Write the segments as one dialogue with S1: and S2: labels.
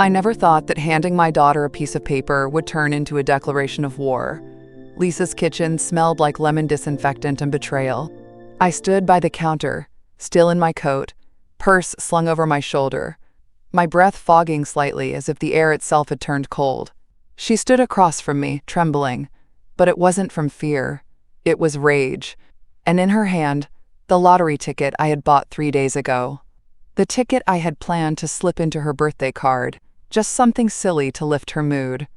S1: I never thought that handing my daughter a piece of paper would turn into a declaration of war. Lisa's kitchen smelled like lemon disinfectant and betrayal. I stood by the counter, still in my coat, purse slung over my shoulder, my breath fogging slightly as if the air itself had turned cold. She stood across from me, trembling, but it wasn't from fear. It was rage. And in her hand, the lottery ticket I had bought 3 days ago. The ticket I had planned to slip into her birthday card, just something silly to lift her mood.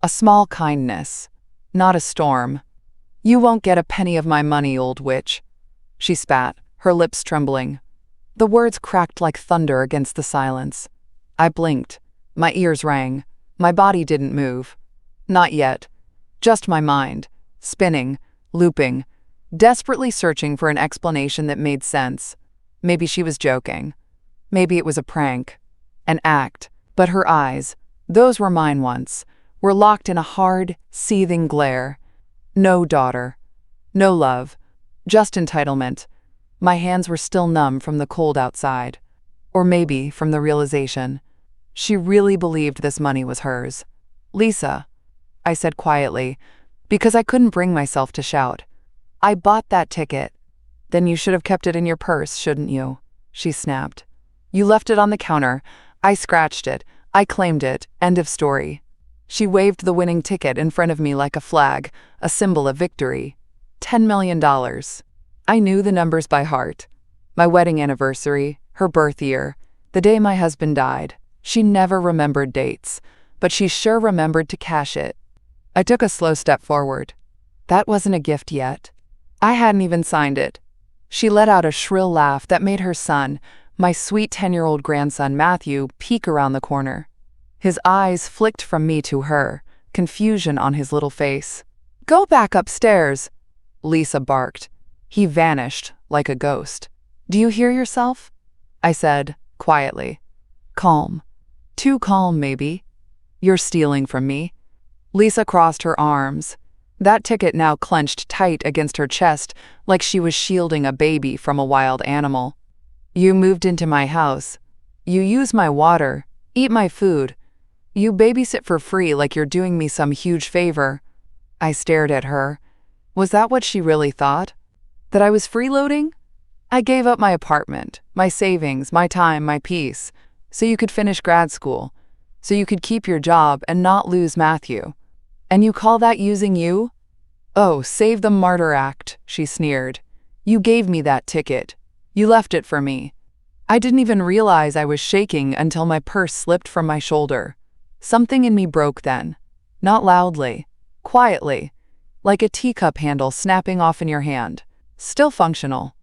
S1: A small kindness, not a storm. "You won't get a penny of my money, old witch," she spat, her lips trembling. The words cracked like thunder against the silence. I blinked. My ears rang. My body didn't move. Not yet. Just my mind, spinning, looping, desperately searching for an explanation that made sense. Maybe she was joking. Maybe it was a prank, an act. But her eyes, those were mine once, were locked in a hard, seething glare. No daughter. No love. Just entitlement. My hands were still numb from the cold outside. Or maybe from the realization. She really believed this money was hers. "Lisa," I said quietly, because I couldn't bring myself to shout. "I bought that ticket." "Then you should have kept it in your purse, shouldn't you?" she snapped. "You left it on the counter. I scratched it. I claimed it. End of story." She waved the winning ticket in front of me like a flag, a symbol of victory. $10 million. I knew the numbers by heart. My wedding anniversary, her birth year, the day my husband died. She never remembered dates, but she sure remembered to cash it. I took a slow step forward. That wasn't a gift yet. I hadn't even signed it. She let out a shrill laugh that made her son, my sweet 10-year-old grandson Matthew, peek around the corner. His eyes flicked from me to her, confusion on his little face. "Go back upstairs," Lisa barked. He vanished like a ghost. "Do you hear yourself?" I said, quietly. "Calm. Too calm, maybe. You're stealing from me." Lisa crossed her arms. That ticket now clenched tight against her chest like she was shielding a baby from a wild animal. "You moved into my house. You use my water, eat my food. You babysit for free like you're doing me some huge favor." I stared at her. Was that what she really thought? That I was freeloading? "I gave up my apartment, my savings, my time, my peace, so you could finish grad school, so you could keep your job and not lose Matthew. And you call that using you? Oh, save the martyr act," she sneered. "You gave me that ticket. You left it for me." I didn't even realize I was shaking until my purse slipped from my shoulder. Something in me broke then. Not loudly. Quietly. Like a teacup handle snapping off in your hand. Still functional.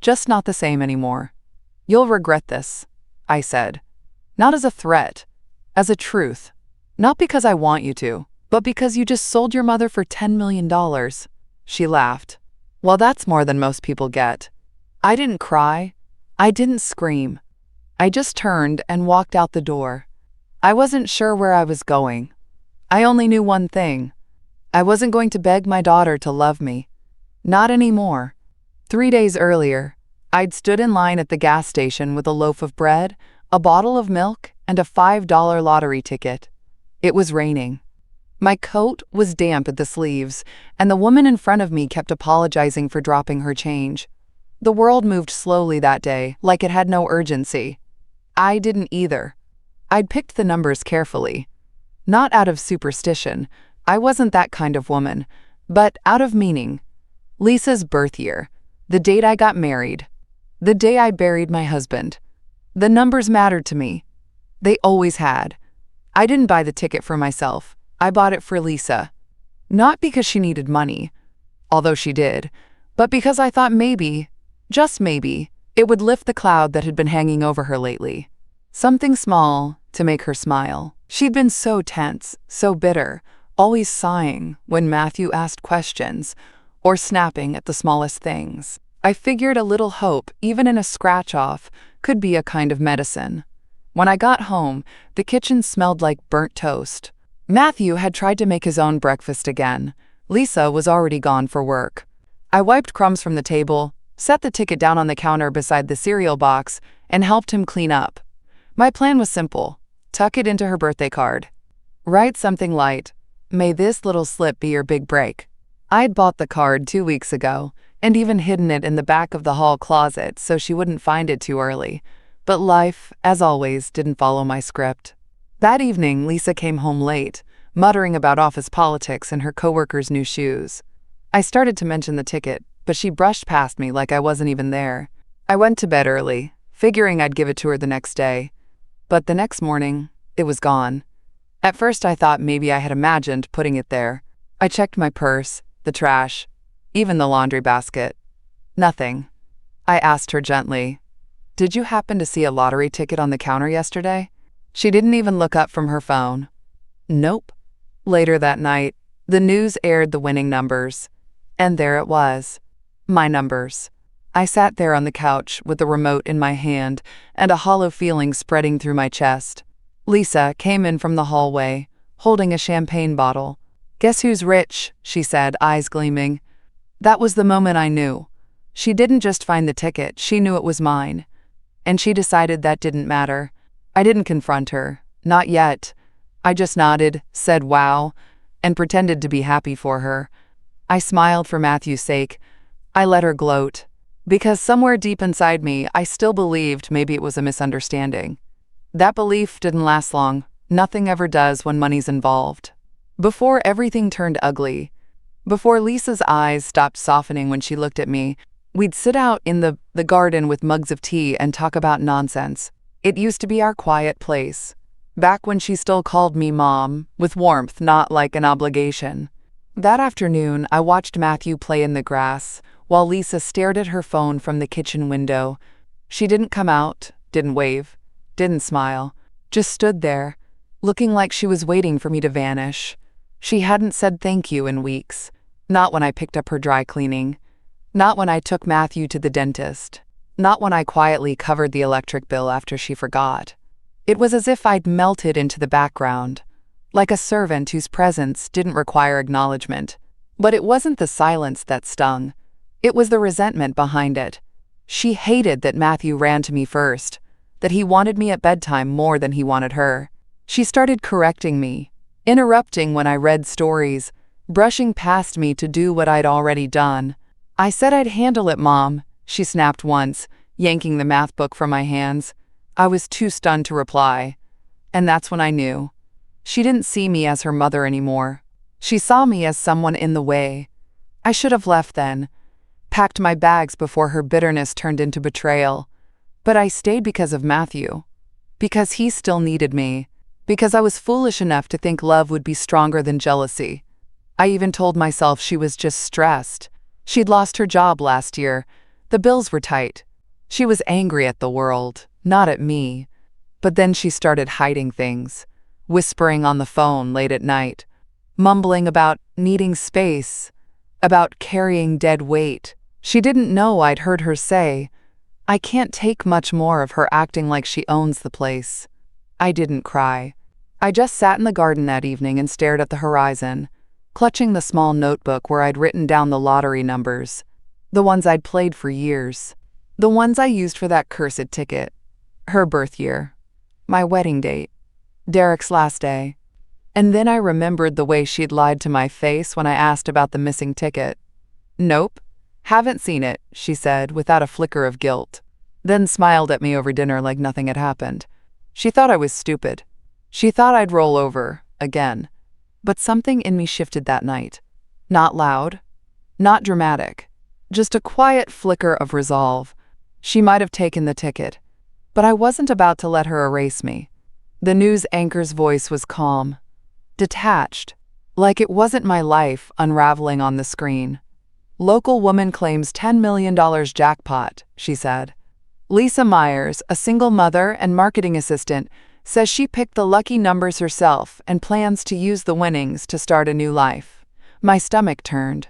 S1: Just not the same anymore. "You'll regret this," I said. Not as a threat. As a truth. Not because I want you to, but because you just sold your mother for $10 million. She laughed. "Well, that's more than most people get." I didn't cry. I didn't scream. I just turned and walked out the door. I wasn't sure where I was going. I only knew one thing. I wasn't going to beg my daughter to love me. Not anymore. 3 days earlier, I'd stood in line at the gas station with a loaf of bread, a bottle of milk, and a $5 lottery ticket. It was raining. My coat was damp at the sleeves, and the woman in front of me kept apologizing for dropping her change. The world moved slowly that day, like it had no urgency. I didn't either. I'd picked the numbers carefully. Not out of superstition. I wasn't that kind of woman. But out of meaning. Lisa's birth year. The date I got married. The day I buried my husband. The numbers mattered to me. They always had. I didn't buy the ticket for myself. I bought it for Lisa. Not because she needed money, although she did, but because I thought maybe, just maybe, it would lift the cloud that had been hanging over her lately. Something small to make her smile. She'd been so tense, so bitter, always sighing when Matthew asked questions, or snapping at the smallest things. I figured a little hope, even in a scratch-off, could be a kind of medicine. When I got home, the kitchen smelled like burnt toast. Matthew had tried to make his own breakfast again. Lisa was already gone for work. I wiped crumbs from the table, set the ticket down on the counter beside the cereal box, and helped him clean up. My plan was simple. Tuck it into her birthday card. Write something light. May this little slip be your big break. I'd bought the card 2 weeks ago, and even hidden it in the back of the hall closet so she wouldn't find it too early. But life, as always, didn't follow my script. That evening, Lisa came home late, muttering about office politics and her coworkers' new shoes. I started to mention the ticket, but she brushed past me like I wasn't even there. I went to bed early, figuring I'd give it to her the next day. But the next morning, it was gone. At first I thought maybe I had imagined putting it there. I checked my purse, the trash, even the laundry basket. Nothing. I asked her gently, "Did you happen to see a lottery ticket on the counter yesterday?" She didn't even look up from her phone. Nope. Later that night, the news aired the winning numbers. And there it was. My numbers. I sat there on the couch with the remote in my hand and a hollow feeling spreading through my chest. Lisa came in from the hallway, holding a champagne bottle. "Guess who's rich?" she said, eyes gleaming. That was the moment I knew. She didn't just find the ticket, she knew it was mine. And she decided that didn't matter. I didn't confront her. Not yet. I just nodded, said wow, and pretended to be happy for her. I smiled for Matthew's sake. I let her gloat. Because somewhere deep inside me, I still believed maybe it was a misunderstanding. That belief didn't last long. Nothing ever does when money's involved. Before everything turned ugly, before Lisa's eyes stopped softening when she looked at me, we'd sit out in the garden with mugs of tea and talk about nonsense. It used to be our quiet place. Back when she still called me Mom, with warmth, not like an obligation. That afternoon, I watched Matthew play in the grass, while Lisa stared at her phone from the kitchen window. She didn't come out, didn't wave, didn't smile, just stood there, looking like she was waiting for me to vanish. She hadn't said thank you in weeks. Not when I picked up her dry cleaning. Not when I took Matthew to the dentist. Not when I quietly covered the electric bill after she forgot. It was as if I'd melted into the background, like a servant whose presence didn't require acknowledgement. But it wasn't the silence that stung. It was the resentment behind it. She hated that Matthew ran to me first, that he wanted me at bedtime more than he wanted her. She started correcting me, interrupting when I read stories, brushing past me to do what I'd already done. "I said I'd handle it, Mom," she snapped once, yanking the math book from my hands. I was too stunned to reply. And that's when I knew. She didn't see me as her mother anymore. She saw me as someone in the way. I should have left then, packed my bags before her bitterness turned into betrayal. But I stayed because of Matthew. Because he still needed me. Because I was foolish enough to think love would be stronger than jealousy. I even told myself she was just stressed. She'd lost her job last year. The bills were tight. She was angry at the world, not at me. But then she started hiding things, whispering on the phone late at night, mumbling about needing space, about carrying dead weight. She didn't know I'd heard her say, "I can't take much more of her acting like she owns the place." I didn't cry. I just sat in the garden that evening and stared at the horizon, clutching the small notebook where I'd written down the lottery numbers, the ones I'd played for years, the ones I used for that cursed ticket, her birth year, my wedding date, Derek's last day. And then I remembered the way she'd lied to my face when I asked about the missing ticket. "Nope, haven't seen it," she said without a flicker of guilt, then smiled at me over dinner like nothing had happened. She thought I was stupid. She thought I'd roll over, again. But something in me shifted that night. Not loud, not dramatic, just a quiet flicker of resolve. She might have taken the ticket, but I wasn't about to let her erase me. The news anchor's voice was calm, detached, like it wasn't my life unraveling on the screen. "Local woman claims $10 million jackpot," she said. "Lisa Myers, a single mother and marketing assistant, says she picked the lucky numbers herself and plans to use the winnings to start a new life." My stomach turned.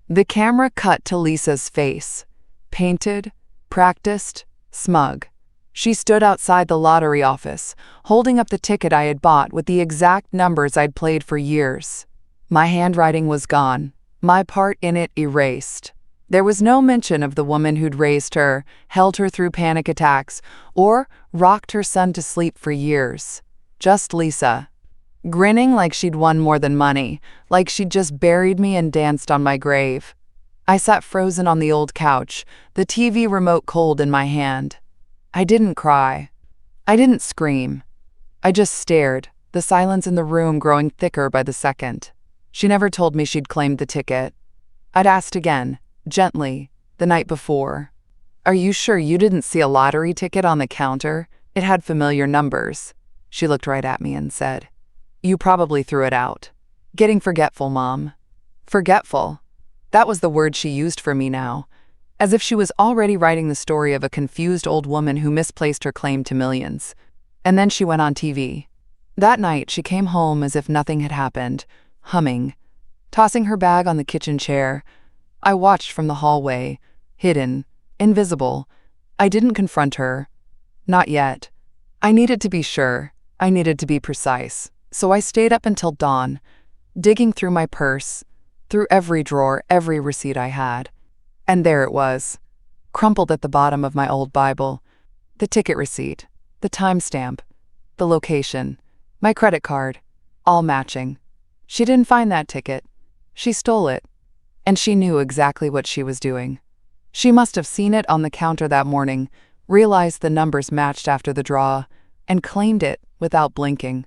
S1: The camera cut to Lisa's face, painted, practiced, smug. She stood outside the lottery office, holding up the ticket I had bought with the exact numbers I'd played for years. My handwriting was gone, my part in it erased. There was no mention of the woman who'd raised her, held her through panic attacks, or rocked her son to sleep for years. Just Lisa. Grinning like she'd won more than money, like she'd just buried me and danced on my grave. I sat frozen on the old couch, the TV remote cold in my hand. I didn't cry. I didn't scream. I just stared, the silence in the room growing thicker by the second. She never told me she'd claimed the ticket. I'd asked again, gently, the night before. "Are you sure you didn't see a lottery ticket on the counter? It had familiar numbers." She looked right at me and said, "You probably threw it out. Getting forgetful, Mom." Forgetful. That was the word she used for me now, as if she was already writing the story of a confused old woman who misplaced her claim to millions. And then she went on TV. That night, she came home as if nothing had happened, humming, tossing her bag on the kitchen chair. I watched from the hallway, hidden, invisible. I didn't confront her. Not yet. I needed to be sure. I needed to be precise. So I stayed up until dawn, digging through my purse, through every drawer, every receipt I had. And there it was, crumpled at the bottom of my old Bible. The ticket receipt, the timestamp, the location, my credit card, all matching. She didn't find that ticket. She stole it. And she knew exactly what she was doing. She must have seen it on the counter that morning, realized the numbers matched after the draw, and claimed it without blinking.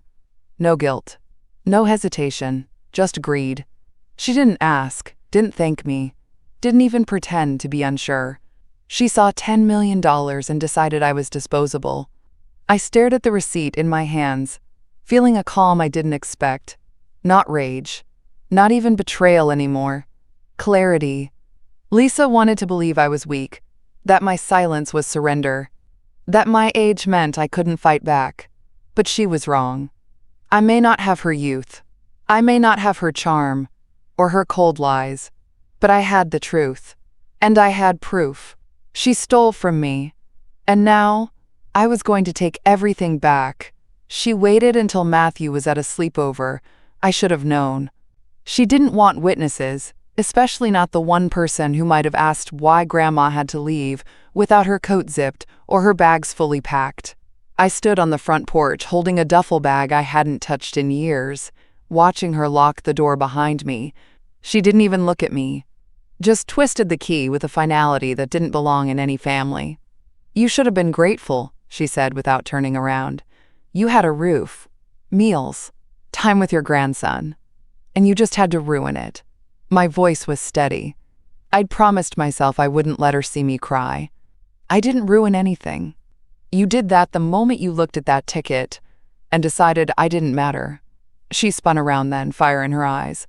S1: No guilt. No hesitation. Just greed. She didn't ask, didn't thank me, didn't even pretend to be unsure. She saw $10 million and decided I was disposable. I stared at the receipt in my hands, feeling a calm I didn't expect. Not rage. Not even betrayal anymore. Clarity. Lisa wanted to believe I was weak, that my silence was surrender, that my age meant I couldn't fight back. But she was wrong. I may not have her youth. I may not have her charm, or her cold lies, but I had the truth. And I had proof. She stole from me. And now, I was going to take everything back. She waited until Matthew was at a sleepover. I should have known. She didn't want witnesses, especially not the one person who might have asked why Grandma had to leave without her coat zipped or her bags fully packed. I stood on the front porch holding a duffel bag I hadn't touched in years, watching her lock the door behind me. She didn't even look at me, just twisted the key with a finality that didn't belong in any family. "You should have been grateful," she said without turning around. "You had a roof, meals, time with your grandson, and you just had to ruin it." My voice was steady. I'd promised myself I wouldn't let her see me cry. "I didn't ruin anything. You did that the moment you looked at that ticket and decided I didn't matter." She spun around then, fire in her eyes.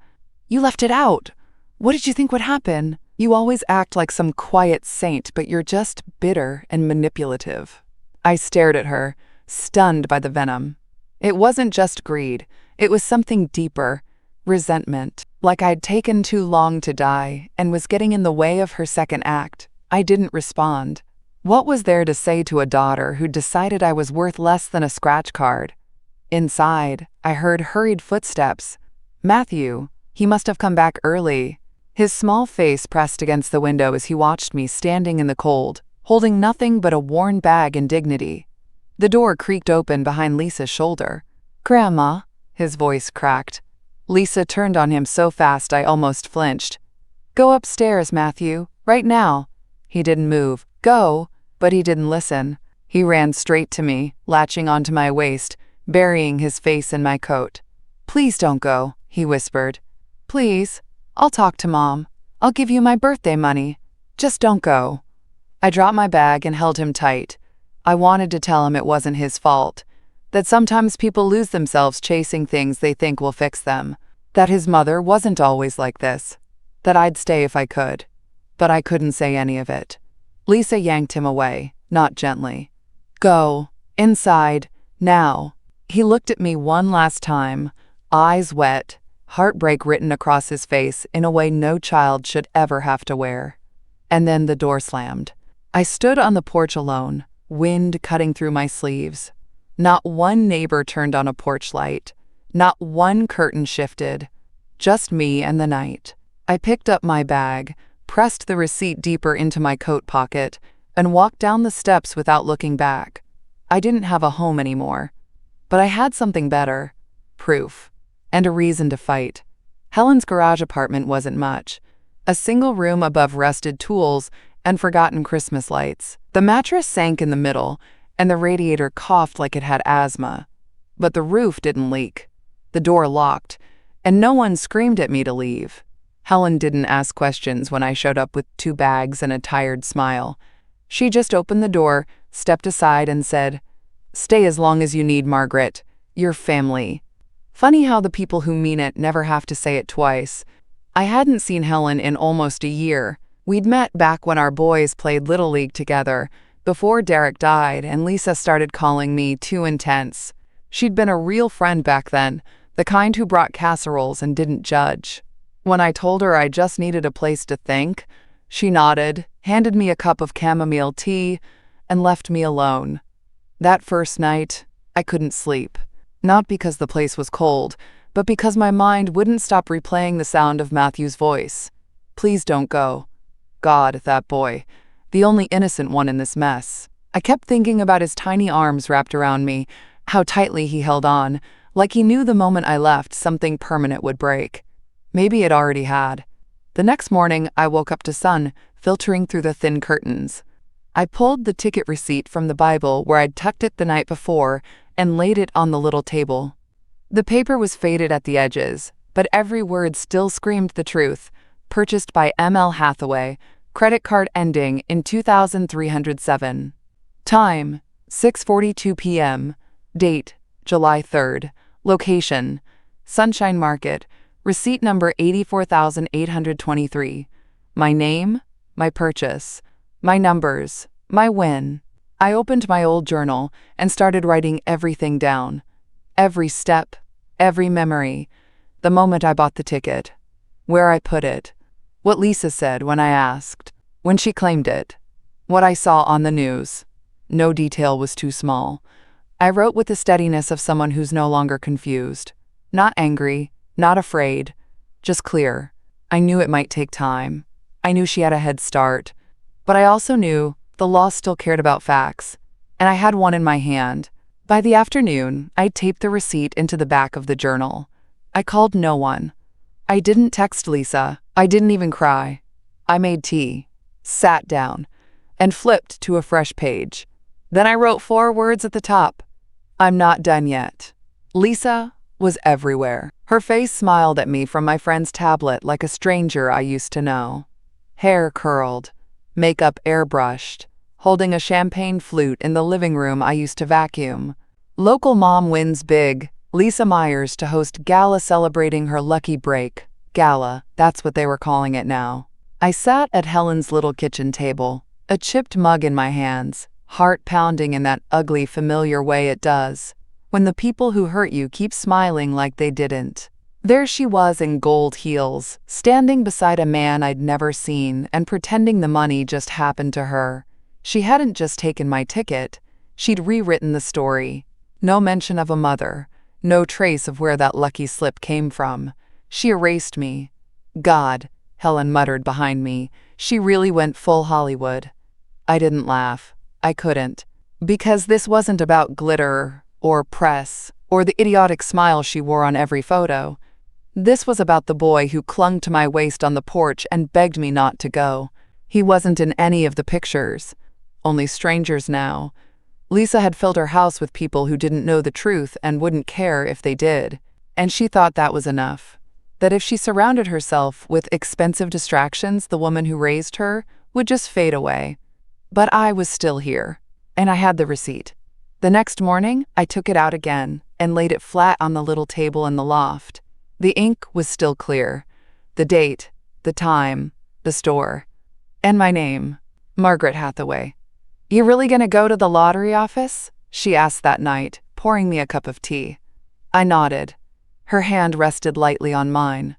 S1: "You left it out. What did you think would happen? You always act like some quiet saint, but you're just bitter and manipulative." I stared at her, stunned by the venom. It wasn't just greed. It was something deeper. Resentment. Like I'd taken too long to die and was getting in the way of her second act. I didn't respond. What was there to say to a daughter who decided I was worth less than a scratch card? Inside, I heard hurried footsteps. Matthew. He must have come back early. His small face pressed against the window as he watched me standing in the cold, holding nothing but a worn bag and dignity. The door creaked open behind Lisa's shoulder. "Grandma," his voice cracked. Lisa turned on him so fast I almost flinched. "Go upstairs, Matthew, right now." He didn't move. "Go," but he didn't listen. He ran straight to me, latching onto my waist, burying his face in my coat. "Please don't go," he whispered. "Please. I'll talk to Mom. I'll give you my birthday money. Just don't go." I dropped my bag and held him tight. I wanted to tell him it wasn't his fault, that sometimes people lose themselves chasing things they think will fix them, that his mother wasn't always like this, that I'd stay if I could. But I couldn't say any of it. Lisa yanked him away, not gently. "Go. Inside. Now." He looked at me one last time, eyes wet, heartbreak written across his face in a way no child should ever have to wear. And then the door slammed. I stood on the porch alone, wind cutting through my sleeves. Not one neighbor turned on a porch light. Not one curtain shifted. Just me and the night. I picked up my bag, pressed the receipt deeper into my coat pocket, and walked down the steps without looking back. I didn't have a home anymore. But I had something better. Proof. And a reason to fight. Helen's garage apartment wasn't much. A single room above rusted tools and forgotten Christmas lights. The mattress sank in the middle, and the radiator coughed like it had asthma. But the roof didn't leak. The door locked, and no one screamed at me to leave. Helen didn't ask questions when I showed up with 2 bags and a tired smile. She just opened the door, stepped aside, and said, "Stay as long as you need, Margaret. You're family." Funny how the people who mean it never have to say it twice. I hadn't seen Helen in almost a year. We'd met back when our boys played Little League together, before Derek died and Lisa started calling me too intense. She'd been a real friend back then, the kind who brought casseroles and didn't judge. When I told her I just needed a place to think, she nodded, handed me a cup of chamomile tea, and left me alone. That first night, I couldn't sleep. Not because the place was cold, but because my mind wouldn't stop replaying the sound of Matthew's voice. "Please don't go." God, that boy. The only innocent one in this mess. I kept thinking about his tiny arms wrapped around me, how tightly he held on, like he knew the moment I left something permanent would break. Maybe it already had. The next morning, I woke up to sun filtering through the thin curtains. I pulled the ticket receipt from the Bible where I'd tucked it the night before and laid it on the little table. The paper was faded at the edges, but every word still screamed the truth. Purchased by M.L. Hathaway, credit card ending in 2307. Time, 6:42 p.m. Date, July 3rd. Location, Sunshine Market. Receipt number 84,823. My name, my purchase, my numbers, my win. I opened my old journal and started writing everything down. Every step, every memory. The moment I bought the ticket. Where I put it. What Lisa said when I asked. When she claimed it. What I saw on the news. No detail was too small. I wrote with the steadiness of someone who's no longer confused. Not angry, not afraid, just clear. I knew it might take time. I knew she had a head start. But I also knew the law still cared about facts. And I had one in my hand. By the afternoon, I'd taped the receipt into the back of the journal. I called no one. I didn't text Lisa. I didn't even cry. I made tea, sat down, and flipped to a fresh page. Then I wrote 4 words at the top. I'm not done yet. Lisa was everywhere. Her face smiled at me from my friend's tablet like a stranger I used to know. Hair curled, makeup airbrushed, holding a champagne flute in the living room I used to vacuum. Local mom wins big. Lisa Myers to host gala celebrating her lucky break. Gala, that's what they were calling it now. I sat at Helen's little kitchen table, a chipped mug in my hands, heart pounding in that ugly, familiar way it does, when the people who hurt you keep smiling like they didn't. There she was in gold heels, standing beside a man I'd never seen and pretending the money just happened to her. She hadn't just taken my ticket, she'd rewritten the story. No mention of a mother, no trace of where that lucky slip came from. She erased me. God, Helen muttered behind me, she really went full Hollywood. I didn't laugh. I couldn't. Because this wasn't about glitter, or press, or the idiotic smile she wore on every photo. This was about the boy who clung to my waist on the porch and begged me not to go. He wasn't in any of the pictures. Only strangers now. Lisa had filled her house with people who didn't know the truth and wouldn't care if they did. And she thought that was enough. That if she surrounded herself with expensive distractions, the woman who raised her would just fade away. But I was still here, and I had the receipt. The next morning, I took it out again and laid it flat on the little table in the loft. The ink was still clear. The date, the time, the store, and my name, Margaret Hathaway. "You really gonna go to the lottery office?" she asked that night, pouring me a cup of tea. I nodded. Her hand rested lightly on mine.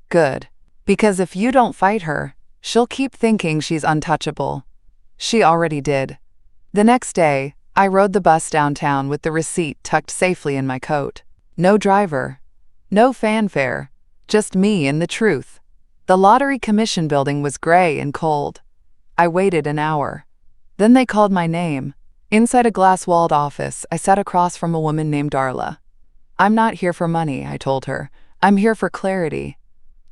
S1: Good. Because if you don't fight her, she'll keep thinking she's untouchable. She already did. The next day, I rode the bus downtown with the receipt tucked safely in my coat. No driver. No fanfare. Just me and the truth. The lottery commission building was gray and cold. I waited an hour. Then they called my name. Inside a glass-walled office, I sat across from a woman named Darla. "I'm not here for money," I told her. "I'm here for clarity."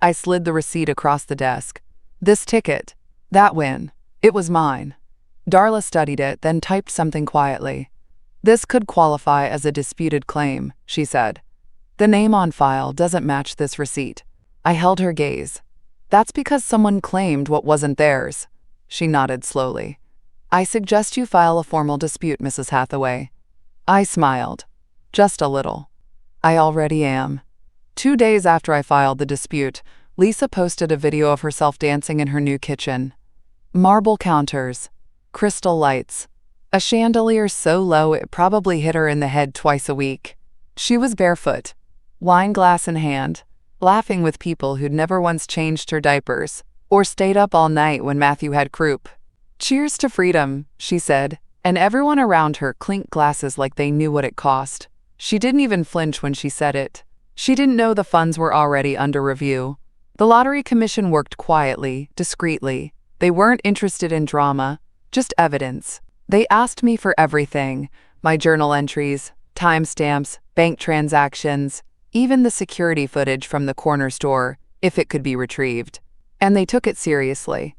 S1: I slid the receipt across the desk. "This ticket, that win, it was mine." Darla studied it, then typed something quietly. "This could qualify as a disputed claim," she said. "The name on file doesn't match this receipt." I held her gaze. "That's because someone claimed what wasn't theirs." She nodded slowly. "I suggest you file a formal dispute, Mrs. Hathaway." I smiled. Just a little. "I already am." 2 days after I filed the dispute, Lisa posted a video of herself dancing in her new kitchen. Marble counters, crystal lights, a chandelier so low it probably hit her in the head twice a week. She was barefoot, wine glass in hand, laughing with people who'd never once changed her diapers or stayed up all night when Matthew had croup. "Cheers to freedom," she said, and everyone around her clinked glasses like they knew what it cost. She didn't even flinch when she said it. She didn't know the funds were already under review. The Lottery Commission worked quietly, discreetly. They weren't interested in drama, just evidence. They asked me for everything: my journal entries, timestamps, bank transactions, even the security footage from the corner store, if it could be retrieved. And they took it seriously.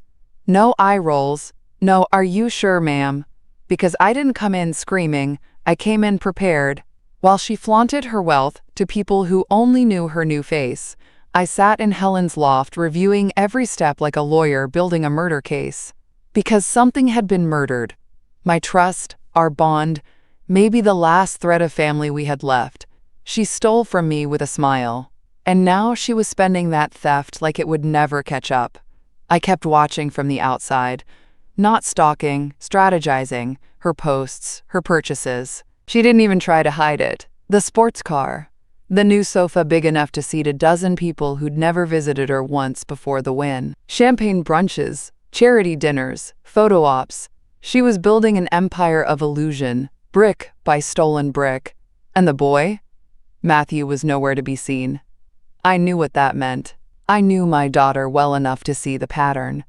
S1: No eye rolls, no "Are you sure, ma'am?" Because I didn't come in screaming, I came in prepared. While she flaunted her wealth to people who only knew her new face, I sat in Helen's loft reviewing every step like a lawyer building a murder case. Because something had been murdered. My trust, our bond, maybe the last thread of family we had left. She stole from me with a smile. And now she was spending that theft like it would never catch up. I kept watching from the outside, not stalking, strategizing, her posts, her purchases. She didn't even try to hide it. The sports car. The new sofa big enough to seat a dozen people who'd never visited her once before the win. Champagne brunches, charity dinners, photo ops. She was building an empire of illusion, brick by stolen brick. And the boy? Matthew was nowhere to be seen. I knew what that meant. I knew my daughter well enough to see the pattern.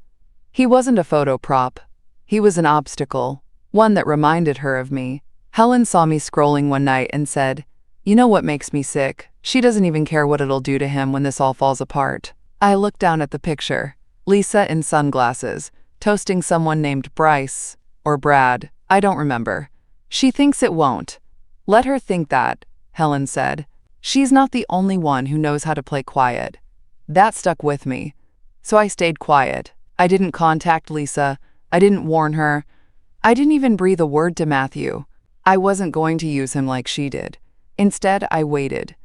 S1: He wasn't a photo prop. He was an obstacle, one that reminded her of me. Helen saw me scrolling one night and said, "You know what makes me sick? She doesn't even care what it'll do to him when this all falls apart." I looked down at the picture. Lisa in sunglasses, toasting someone named Bryce, or Brad, I don't remember. "She thinks it won't." "Let her think that," Helen said. "She's not the only one who knows how to play quiet." That stuck with me. So I stayed quiet. I didn't contact Lisa. I didn't warn her. I didn't even breathe a word to Matthew. I wasn't going to use him like she did. Instead, I waited.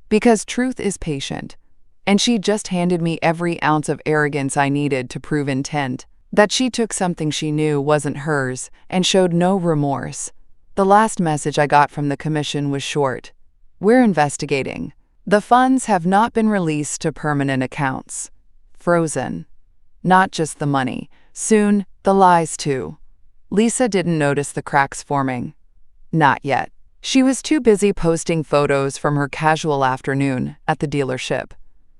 S1: Because truth is patient. And she just handed me every ounce of arrogance I needed to prove intent. That she took something she knew wasn't hers and showed no remorse. The last message I got from the commission was short. "We're investigating. The funds have not been released to permanent accounts. Frozen. Not just the money. Soon, the lies too." Lisa didn't notice the cracks forming. Not yet. She was too busy posting photos from her casual afternoon at the dealership,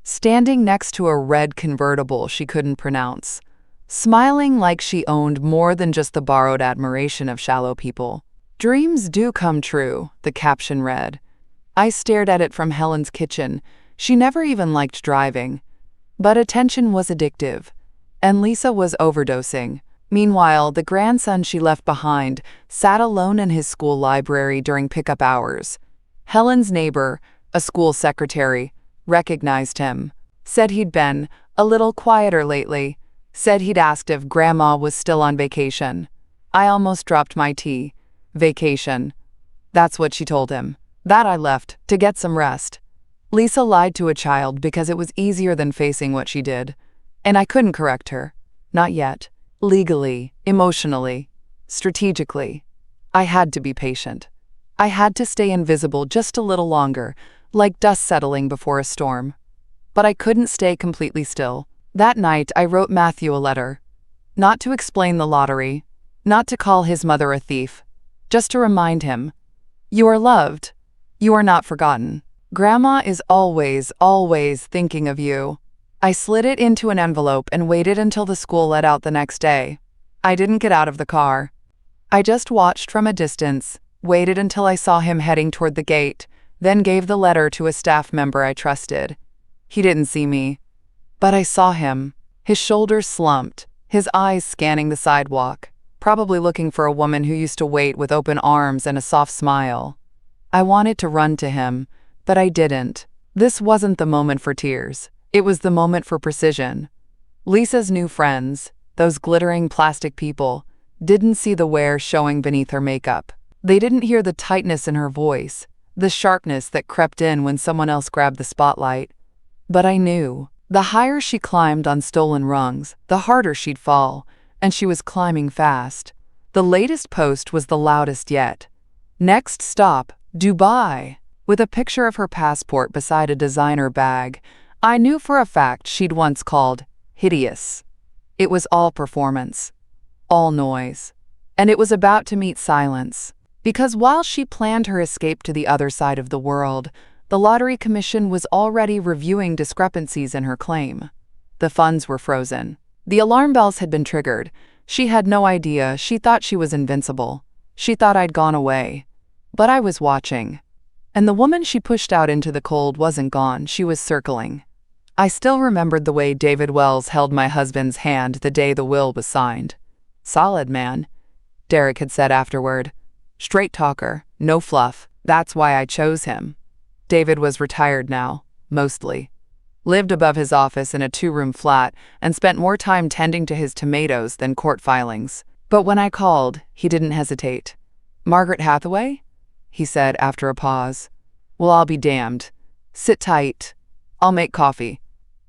S1: standing next to a red convertible she couldn't pronounce, smiling like she owned more than just the borrowed admiration of shallow people. "Dreams do come true," the caption read. I stared at it from Helen's kitchen. She never even liked driving. But attention was addictive, and Lisa was overdosing. Meanwhile, the grandson she left behind sat alone in his school library during pickup hours. Helen's neighbor, a school secretary, recognized him, said he'd been a little quieter lately, said he'd asked if Grandma was still on vacation. I almost dropped my tea. Vacation. That's what she told him. That I left to get some rest. Lisa lied to a child because it was easier than facing what she did. And I couldn't correct her. Not yet. Legally, emotionally, strategically. I had to be patient. I had to stay invisible just a little longer, like dust settling before a storm. But I couldn't stay completely still. That night, I wrote Matthew a letter. Not to explain the lottery, not to call his mother a thief, just to remind him, "You are loved. You are not forgotten. Grandma is always, always thinking of you." I slid it into an envelope and waited until the school let out the next day. I didn't get out of the car. I just watched from a distance, waited until I saw him heading toward the gate, then gave the letter to a staff member I trusted. He didn't see me, but I saw him. His shoulders slumped, his eyes scanning the sidewalk, probably looking for a woman who used to wait with open arms and a soft smile. I wanted to run to him, but I didn't. This wasn't the moment for tears. It was the moment for precision. Lisa's new friends, those glittering plastic people, didn't see the wear showing beneath her makeup. They didn't hear the tightness in her voice, the sharpness that crept in when someone else grabbed the spotlight. But I knew. The higher she climbed on stolen rungs, the harder she'd fall, and she was climbing fast. The latest post was the loudest yet. Next stop, Dubai. With a picture of her passport beside a designer bag, I knew for a fact she'd once called hideous. It was all performance, all noise, and it was about to meet silence. Because while she planned her escape to the other side of the world, the Lottery Commission was already reviewing discrepancies in her claim. The funds were frozen. The alarm bells had been triggered. She had no idea. She thought she was invincible. She thought I'd gone away. But I was watching. And the woman she pushed out into the cold wasn't gone. She was circling. I still remembered the way David Wells held my husband's hand the day the will was signed. "Solid man," Derek had said afterward. "Straight talker, no fluff. That's why I chose him." David was retired now, mostly. Lived above his office in a 2-room flat and spent more time tending to his tomatoes than court filings. But when I called, he didn't hesitate. "Margaret Hathaway?" he said after a pause. "Well, I'll be damned. Sit tight. I'll make coffee."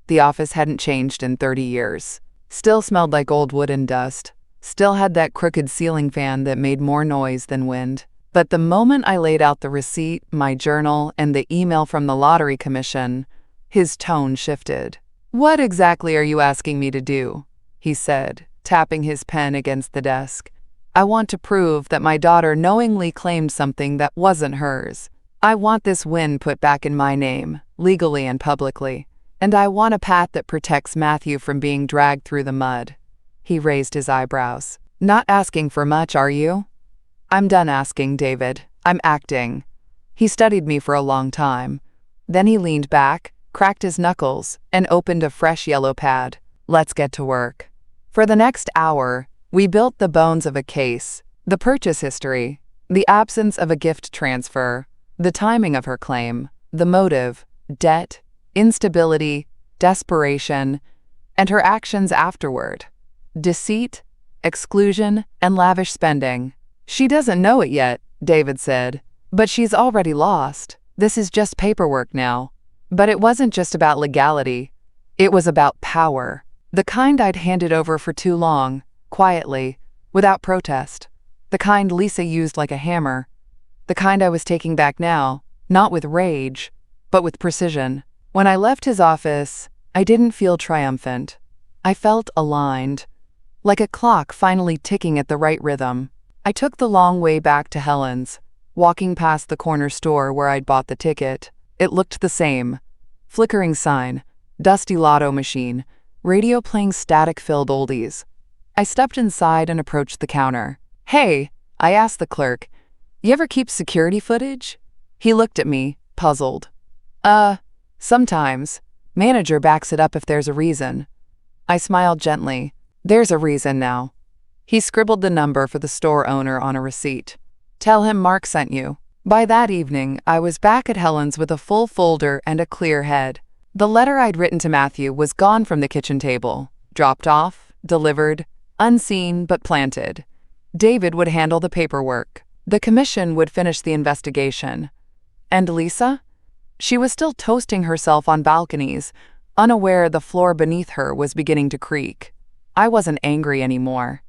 S1: The office hadn't changed in 30 years. Still smelled like old wood and dust. Still had that crooked ceiling fan that made more noise than wind. But the moment I laid out the receipt, my journal, and the email from the Lottery Commission, his tone shifted. "What exactly are you asking me to do?" he said, tapping his pen against the desk. "I want to prove that my daughter knowingly claimed something that wasn't hers. I want this win put back in my name, legally and publicly. And I want a path that protects Matthew from being dragged through the mud." He raised his eyebrows. "Not asking for much, are you?" "I'm done asking, David. I'm acting." He studied me for a long time. Then he leaned back, cracked his knuckles, and opened a fresh yellow pad. "Let's get to work." For the next hour, we built the bones of a case, the purchase history, the absence of a gift transfer, the timing of her claim, the motive, debt, instability, desperation, and her actions afterward. Deceit, exclusion, and lavish spending. "She doesn't know it yet," David said, "but she's already lost. This is just paperwork now." But it wasn't just about legality. It was about power. The kind I'd handed over for too long, quietly, without protest. The kind Lisa used like a hammer. The kind I was taking back now, not with rage, but with precision. When I left his office, I didn't feel triumphant. I felt aligned, like a clock finally ticking at the right rhythm. I took the long way back to Helen's, walking past the corner store where I'd bought the ticket. It looked the same. Flickering sign, dusty lotto machine, radio playing static-filled oldies. I stepped inside and approached the counter. "Hey," I asked the clerk, "you ever keep security footage?" He looked at me, puzzled. Sometimes. Manager backs it up if there's a reason." I smiled gently. "There's a reason now." He scribbled the number for the store owner on a receipt. "Tell him Mark sent you." By that evening, I was back at Helen's with a full folder and a clear head. The letter I'd written to Matthew was gone from the kitchen table. Dropped off, delivered, unseen but planted. David would handle the paperwork. The commission would finish the investigation. And Lisa? She was still toasting herself on balconies, unaware the floor beneath her was beginning to creak. I wasn't angry anymore.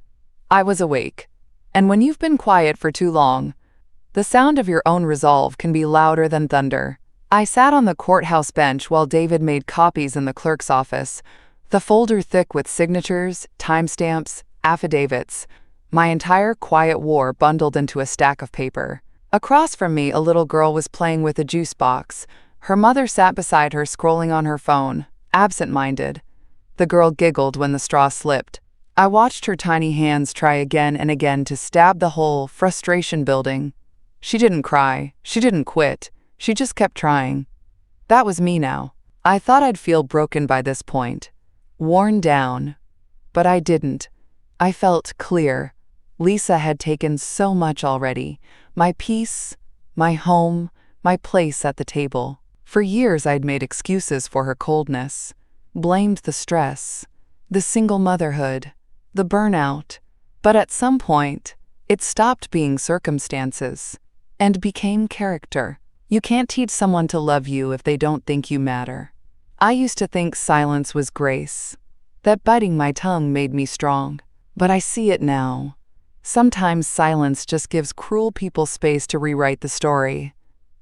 S1: I was awake. And when you've been quiet for too long, the sound of your own resolve can be louder than thunder. I sat on the courthouse bench while David made copies in the clerk's office, the folder thick with signatures, timestamps, affidavits, my entire quiet war bundled into a stack of paper. Across from me, a little girl was playing with a juice box. Her mother sat beside her scrolling on her phone, absent-minded. The girl giggled when the straw slipped. I watched her tiny hands try again and again to stab the hole, frustration building. She didn't cry. She didn't quit. She just kept trying. That was me now. I thought I'd feel broken by this point, worn down. But I didn't. I felt clear. Lisa had taken so much already. My peace, my home, my place at the table. For years I'd made excuses for her coldness, blamed the stress, the single motherhood, the burnout. But at some point, it stopped being circumstances and became character. You can't teach someone to love you if they don't think you matter. I used to think silence was grace, that biting my tongue made me strong. But I see it now. Sometimes silence just gives cruel people space to rewrite the story.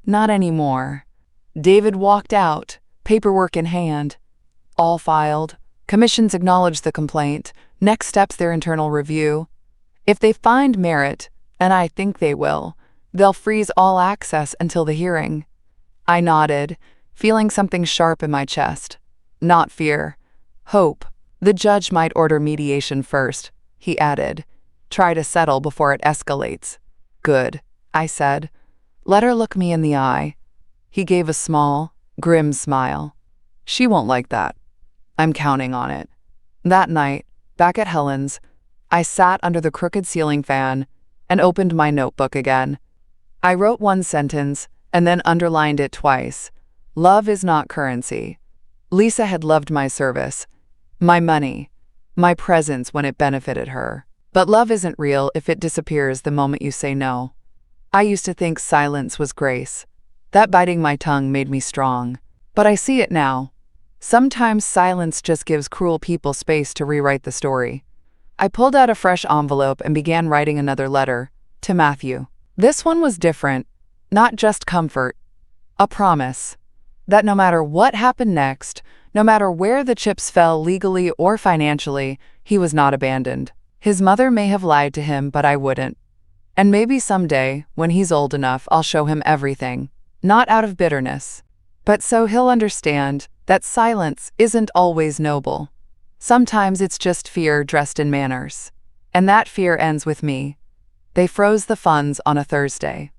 S1: Not anymore. David walked out, paperwork in hand. All filed. Commissions acknowledge the complaint. Next steps their internal review. If they find merit, and I think they will, they'll freeze all access until the hearing. I nodded, feeling something sharp in my chest. Not fear. Hope. The judge might order mediation first, he added. Try to settle before it escalates. Good, I said. Let her look me in the eye. He gave a small, grim smile. She won't like that. I'm counting on it. That night, back at Helen's, I sat under the crooked ceiling fan and opened my notebook again. I wrote one sentence and then underlined it twice. Love is not currency. Lisa had loved my service, my money, my presence when it benefited her. But love isn't real if it disappears the moment you say no. I used to think silence was grace. That biting my tongue made me strong. But I see it now. Sometimes silence just gives cruel people space to rewrite the story. I pulled out a fresh envelope and began writing another letter, to Matthew. This one was different, not just comfort, a promise that no matter what happened next, no matter where the chips fell legally or financially, he was not abandoned. His mother may have lied to him, but I wouldn't. And maybe someday, when he's old enough, I'll show him everything, not out of bitterness, but so he'll understand that silence isn't always noble. Sometimes it's just fear dressed in manners. And that fear ends with me. They froze the funds on a Thursday.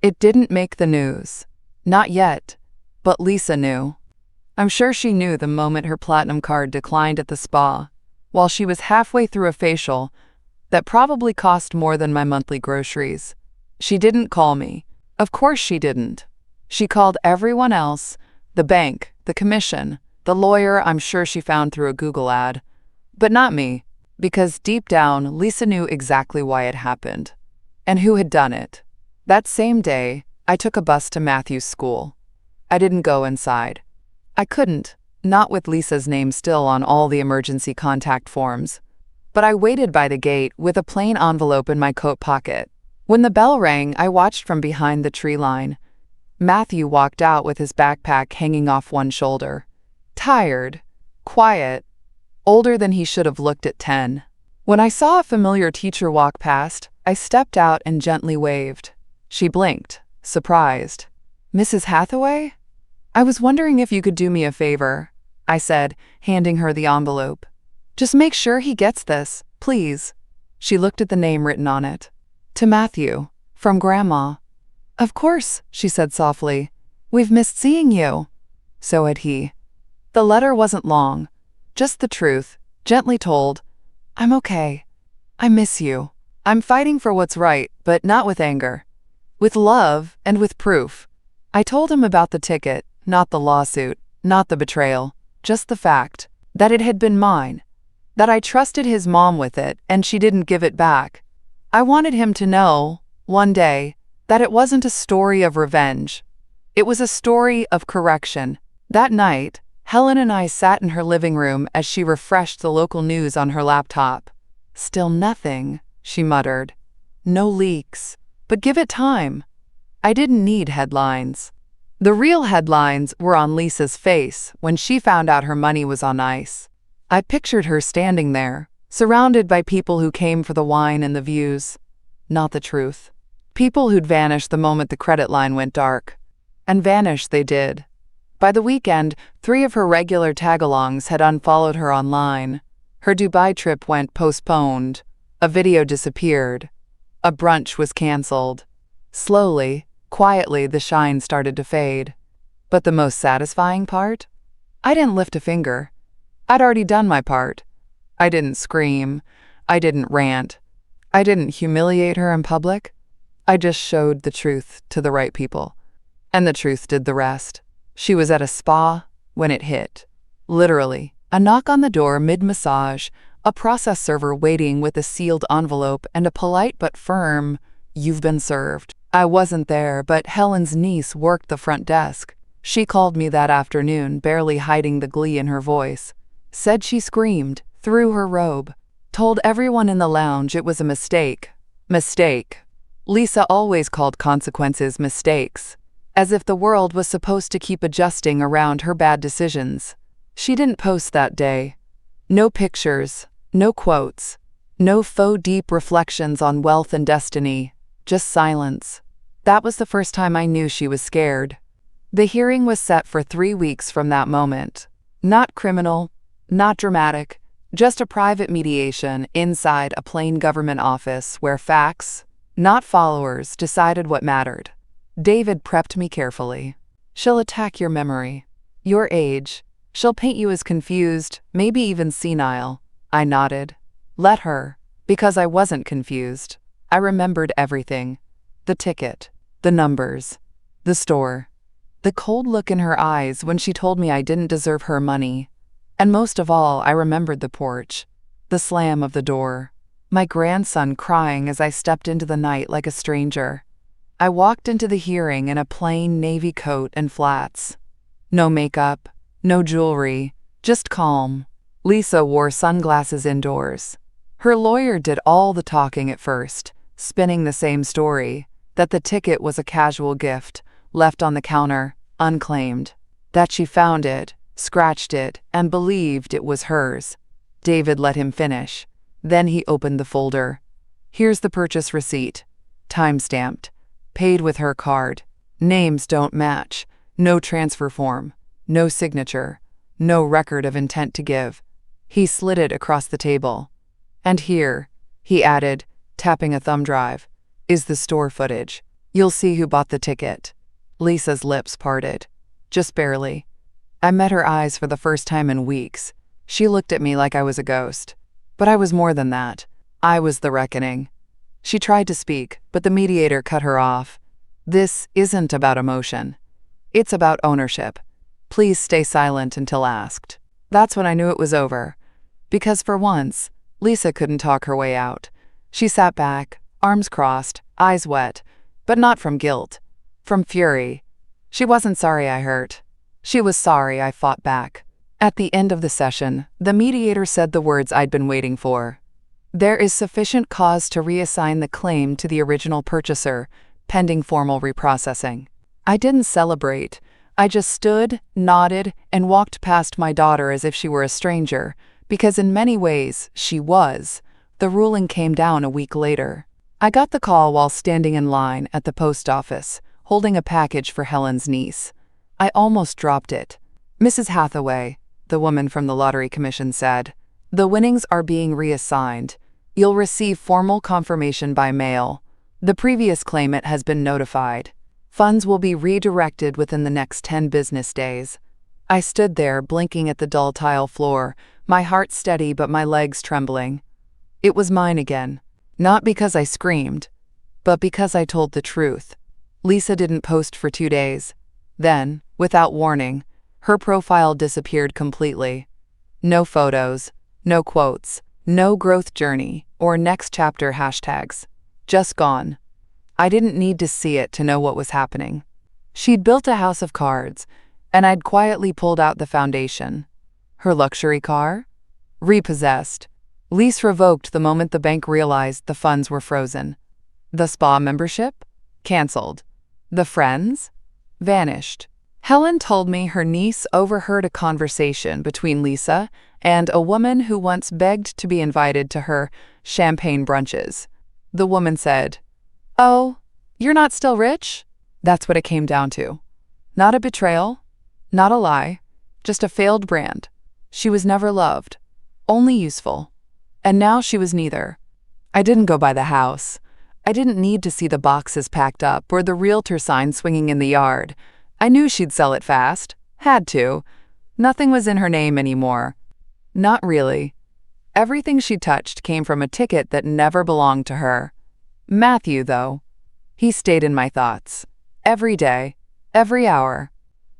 S1: It didn't make the news. Not yet. But Lisa knew. I'm sure she knew the moment her platinum card declined at the spa, while she was halfway through a facial that probably cost more than my monthly groceries. She didn't call me. Of course she didn't. She called everyone else, the bank, the commission, the lawyer I'm sure she found through a Google ad. But not me, because deep down, Lisa knew exactly why it happened, and who had done it. That same day, I took a bus to Matthew's school. I didn't go inside. I couldn't, not with Lisa's name still on all the emergency contact forms. But I waited by the gate with a plain envelope in my coat pocket. When the bell rang, I watched from behind the tree line. Matthew walked out with his backpack hanging off one shoulder. Tired, quiet, older than he should have looked at 10. When I saw a familiar teacher walk past, I stepped out and gently waved. She blinked, surprised. Mrs. Hathaway? I was wondering if you could do me a favor, I said, handing her the envelope. Just make sure he gets this, please. She looked at the name written on it. To Matthew, from Grandma. Of course, she said softly. We've missed seeing you. So had he. The letter wasn't long, just the truth, gently told. I'm okay. I miss you. I'm fighting for what's right, but not with anger. With love and with proof. I told him about the ticket, not the lawsuit, not the betrayal, just the fact that it had been mine, that I trusted his mom with it and she didn't give it back. I wanted him to know, one day, that it wasn't a story of revenge. It was a story of correction. That night, Helen and I sat in her living room as she refreshed the local news on her laptop. Still nothing, she muttered. No leaks. But give it time. I didn't need headlines. The real headlines were on Lisa's face when she found out her money was on ice. I pictured her standing there, surrounded by people who came for the wine and the views. Not the truth. People who'd vanish the moment the credit line went dark. And vanish they did. By the weekend, 3 of her regular tag-alongs had unfollowed her online. Her Dubai trip went postponed. A video disappeared. A brunch was canceled. Slowly, quietly, the shine started to fade. But the most satisfying part? I didn't lift a finger. I'd already done my part. I didn't scream. I didn't rant. I didn't humiliate her in public. I just showed the truth to the right people. And the truth did the rest. She was at a spa when it hit. Literally, a knock on the door mid-massage, a process server waiting with a sealed envelope, and a polite but firm, "You've been served." I wasn't there, but Helen's niece worked the front desk. She called me that afternoon, barely hiding the glee in her voice. Said she screamed, threw her robe. Told everyone in the lounge it was a mistake. Mistake. Lisa always called consequences mistakes, as if the world was supposed to keep adjusting around her bad decisions. She didn't post that day. No pictures, no quotes, no faux deep reflections on wealth and destiny, just silence. That was the first time I knew she was scared. The hearing was set for 3 weeks from that moment. Not criminal, not dramatic, just a private mediation inside a plain government office where facts, not followers, decided what mattered. David prepped me carefully. She'll attack your memory, your age. She'll paint you as confused, maybe even senile. I nodded. Let her, because I wasn't confused. I remembered everything. The ticket, the numbers, the store, the cold look in her eyes when she told me I didn't deserve her money. And most of all, I remembered the porch, the slam of the door, my grandson crying as I stepped into the night like a stranger. I walked into the hearing in a plain navy coat and flats. No makeup, no jewelry, just calm. Lisa wore sunglasses indoors. Her lawyer did all the talking at first, spinning the same story, that the ticket was a casual gift, left on the counter, unclaimed, that she found it, scratched it, and believed it was hers. David let him finish. Then he opened the folder. Here's the purchase receipt. Time-stamped. Paid with her card. Names don't match. No transfer form. No signature. No record of intent to give. He slid it across the table. And here, he added, tapping a thumb drive, is the store footage. You'll see who bought the ticket. Lisa's lips parted. Just barely. I met her eyes for the first time in weeks. She looked at me like I was a ghost. But I was more than that. I was the reckoning. She tried to speak, but the mediator cut her off. This isn't about emotion. It's about ownership. Please stay silent until asked. That's when I knew it was over. Because for once, Lisa couldn't talk her way out. She sat back, arms crossed, eyes wet, but not from guilt. From fury. She wasn't sorry I hurt. She was sorry I fought back. At the end of the session, the mediator said the words I'd been waiting for. There is sufficient cause to reassign the claim to the original purchaser, pending formal reprocessing. I didn't celebrate. I just stood, nodded, and walked past my daughter as if she were a stranger, because in many ways, she was. The ruling came down a week later. I got the call while standing in line at the post office, holding a package for Helen's niece. I almost dropped it. Mrs. Hathaway, the woman from the Lottery Commission, said, "The winnings are being reassigned. You'll receive formal confirmation by mail. The previous claimant has been notified. Funds will be redirected within the next 10 business days." I stood there, blinking at the dull tile floor, my heart steady but my legs trembling. It was mine again. Not because I screamed, but because I told the truth. Lisa didn't post for 2 days. Then, without warning, her profile disappeared completely. No photos, no quotes, no growth journey or next chapter hashtags. Just gone. I didn't need to see it to know what was happening. She'd built a house of cards, and I'd quietly pulled out the foundation. Her luxury car? Repossessed. Lease revoked the moment the bank realized the funds were frozen. The spa membership? Canceled. The friends? Vanished. Helen told me her niece overheard a conversation between Lisa and a woman who once begged to be invited to her champagne brunches. The woman said, "Oh, you're not still rich?" That's what it came down to. Not a betrayal, not a lie, just a failed brand. She was never loved, only useful. And now she was neither. I didn't go by the house. I didn't need to see the boxes packed up or the realtor sign swinging in the yard. I knew she'd sell it fast. Had to. Nothing was in her name anymore. Not really. Everything she touched came from a ticket that never belonged to her. Matthew, though. He stayed in my thoughts. Every day. Every hour.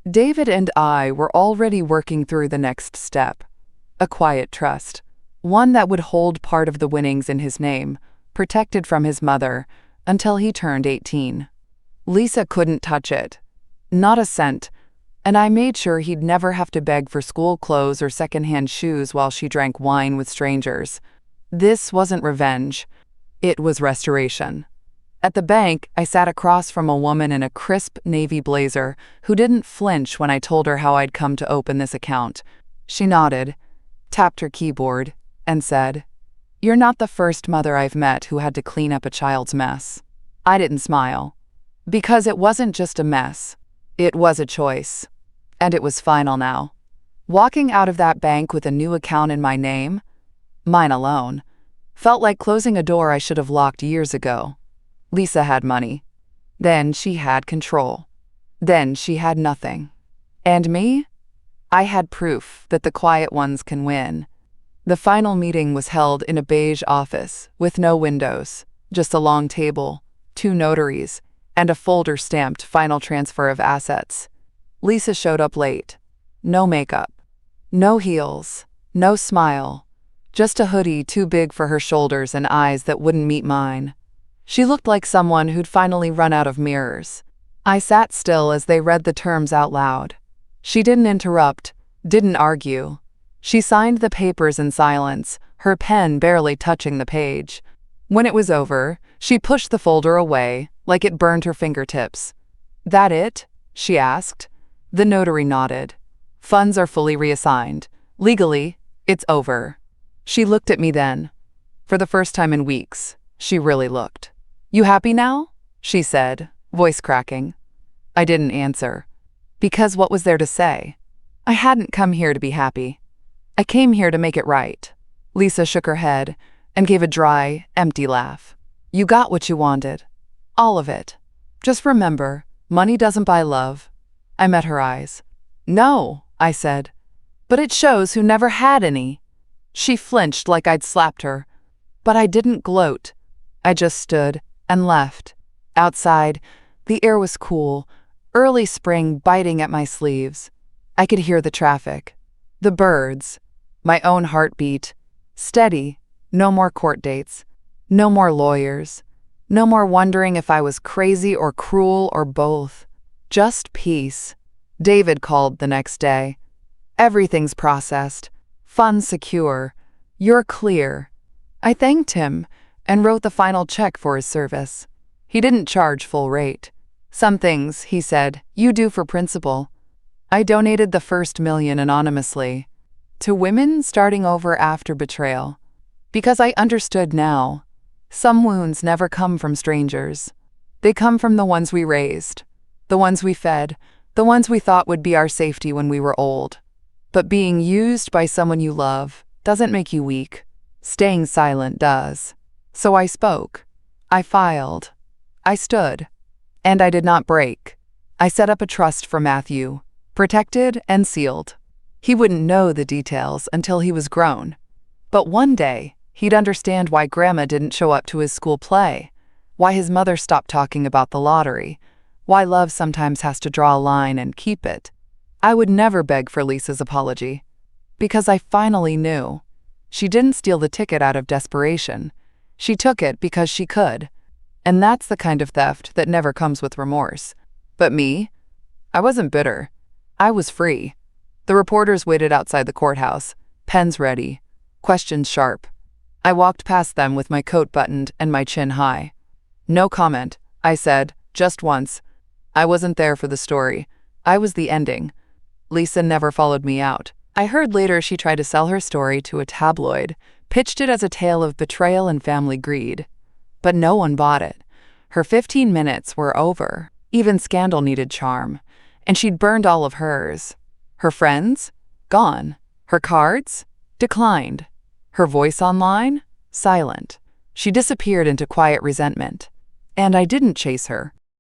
S1: David and I were already working through the next step. A quiet trust. One that would hold part of the winnings in his name, protected from his mother, until he turned 18. Lisa couldn't touch it. Not a cent. And I made sure he'd never have to beg for school clothes or secondhand shoes while she drank wine with strangers. This wasn't revenge. It was restoration. At the bank, I sat across from a woman in a crisp navy blazer who didn't flinch when I told her how I'd come to open this account. She nodded, tapped her keyboard, and said, "You're not the first mother I've met who had to clean up a child's mess." I didn't smile. Because it wasn't just a mess. It was a choice. And it was final now. Walking out of that bank with a new account in my name, mine alone, felt like closing a door I should have locked years ago. Lisa had money. Then she had control. Then she had nothing. And me? I had proof that the quiet ones can win. The final meeting was held in a beige office with no windows, just a long table, 2 notaries, and a folder stamped final transfer of assets. Lisa showed up late. No makeup. No heels. No smile. Just a hoodie too big for her shoulders and eyes that wouldn't meet mine. She looked like someone who'd finally run out of mirrors. I sat still as they read the terms out loud. She didn't interrupt, didn't argue. She signed the papers in silence, her pen barely touching the page. When it was over, she pushed the folder away, like it burned her fingertips. "That it?" she asked. The notary nodded. "Funds are fully reassigned. Legally, it's over." She looked at me then. For the first time in weeks, she really looked. "You happy now?" she said, voice cracking. I didn't answer. Because what was there to say? I hadn't come here to be happy. I came here to make it right. Lisa shook her head and gave a dry, empty laugh. "You got what you wanted. All of it. Just remember, money doesn't buy love." I met her eyes. "No," I said. "But it shows who never had any." She flinched like I'd slapped her. But I didn't gloat. I just stood and left. Outside, the air was cool, early spring biting at my sleeves. I could hear the traffic, the birds, my own heartbeat. Steady, no more court dates, no more lawyers, no more wondering if I was crazy or cruel or both. Just peace. David called the next day. "Everything's processed. Funds secure. You're clear." I thanked him and wrote the final check for his service. He didn't charge full rate. "Some things," he said, "you do for principle." I donated the first $1 million anonymously to women starting over after betrayal. Because I understood now, some wounds never come from strangers. They come from the ones we raised, the ones we fed, the ones we thought would be our safety when we were old. But being used by someone you love doesn't make you weak. Staying silent does. So I spoke. I filed. I stood. And I did not break. I set up a trust for Matthew, protected and sealed. He wouldn't know the details until he was grown. But one day, he'd understand why Grandma didn't show up to his school play, why his mother stopped talking about the lottery, why love sometimes has to draw a line and keep it. I would never beg for Lisa's apology, because I finally knew. She didn't steal the ticket out of desperation. She took it because she could. And that's the kind of theft that never comes with remorse. But me? I wasn't bitter. I was free. The reporters waited outside the courthouse, pens ready, questions sharp. I walked past them with my coat buttoned and my chin high. "No comment," I said, just once. I wasn't there for the story. I was the ending. Lisa never followed me out. I heard later she tried to sell her story to a tabloid, pitched it as a tale of betrayal and family greed. But no one bought it. Her 15 minutes were over. Even scandal needed charm. And she'd burned all of hers. Her friends? Gone. Her cards? Declined. Her voice online? Silent. She disappeared into quiet resentment. And I didn't chase her.